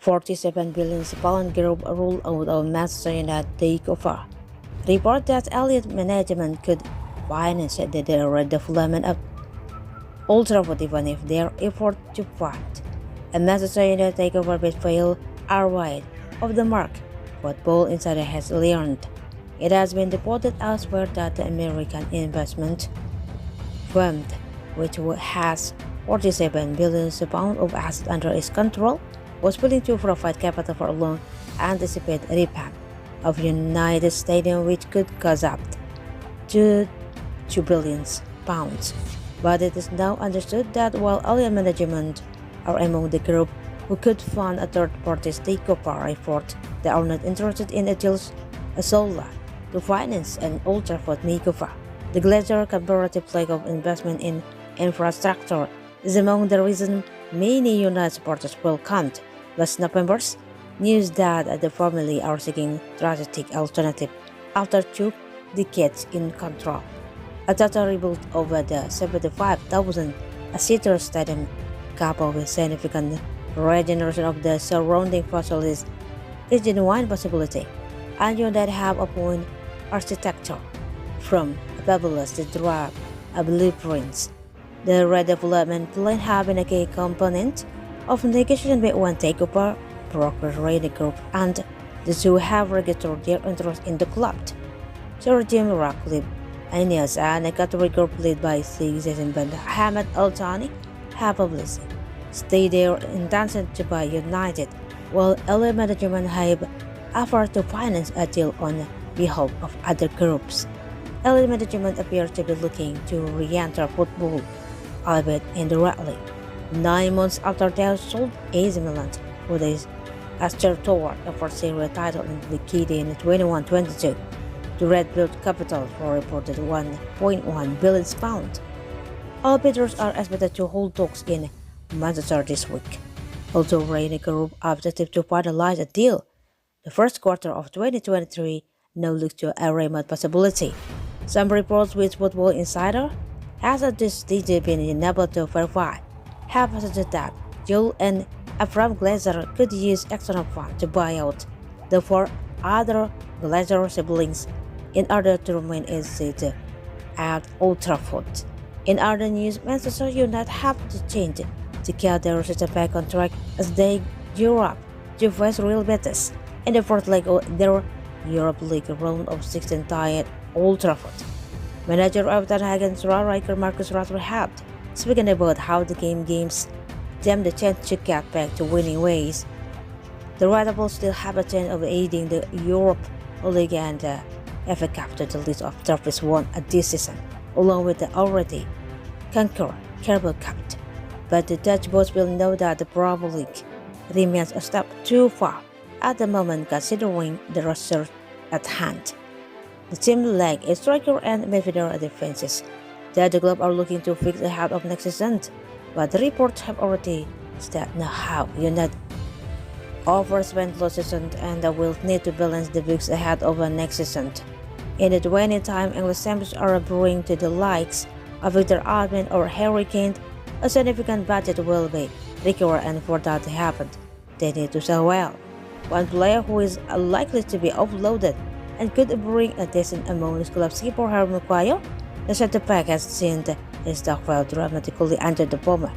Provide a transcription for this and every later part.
£47 billion group rule out of Manchester United takeover. Report that Elliott management could finance the redevelopment of Old Trafford even if their effort to fight a Manchester United takeover bid fail are wide of the mark. Football Insider has learned. It has been reported elsewhere that the American investment firm, which has £47 billion of assets under its control, was willing to provide capital for a long anticipated revamp of United Stadium, which could cost up to £2 billion. But it is now understood that while earlier management are among the group who could fund a third-party takeover effort, they are not interested in a deal solar to finance an Old Trafford makeover. The Glazer comparative lack of investment in infrastructure is among the reasons many United supporters welcomed last November's news that the family are seeking strategic alternative after 2 decades in control. A total rebuild over the 75,000-seater stadium, coupled with significant regeneration of the surrounding facilities, is a genuine possibility, and United have appointed architecture from fabulous to draft blueprints. The redevelopment plan have been a key component of negotiation between takeover broker Rainy Group and the two have registered their interest in the club. Sir Jim Ratcliffe, Ineos and a category group led by citizen Ben Ahmed Al Thani have publicly stated their intention to buy United, while early management have offered to finance a deal on behalf of other groups. Early management appears to be looking to re-enter football, albeit indirectly. 9 months after they sold AC Milan, who they aspired toward a first Serie title in the decade in 21-22. The Red built capital for reported £1.1 billion. All bidders are expected to hold talks in Manchester this week. Although Rainy Group objective to finalize a deal, the first quarter of 2023 now looks to a remote possibility. Some reports which Football Insider has at this stage been unable to verify have suggested that Joel and Abraham Glazer could use external funds to buy out the 4 other Glazer siblings in order to remain in seat at Old Trafford. In other news, Manchester United have to change to get their centre-back contract as they gear up to face Real Betis in the fourth leg of their Europa League round of 16 tie at Old Trafford. Manager of the Hagen's Riker Marcus Rashford had speaking about how the game gives them the chance to get back to winning ways. The Red Devils still have a chance of aiding the Europa League and the FA Cup to the list of trophies won this season, along with the already conquered Carabao Cup. But the Dutch boys will know that the Premier League remains a step too far at the moment considering the roster at hand. The team lack a striker and midfielder defenses that the club are looking to fix ahead of next season, but the reports have already stated now how United overspent last season and will need to balance the books ahead of next season. In the 20 time, English champions are brewing to the likes of Victor Osimhen or Harry Kane. A significant budget will be required, and for that to happen, they need to sell well. One player who is likely to be offloaded and could bring a decent amount is club skipper Harry Maguire. The centre-back has seen his stock fell dramatically under the bomber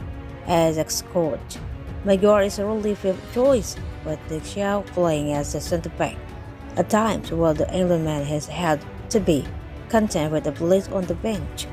as ex-coach. Maguire is a really fifth choice, with Dick Shaw playing as a centre-back. At times, while the Englandman has had to be content with a place on the bench.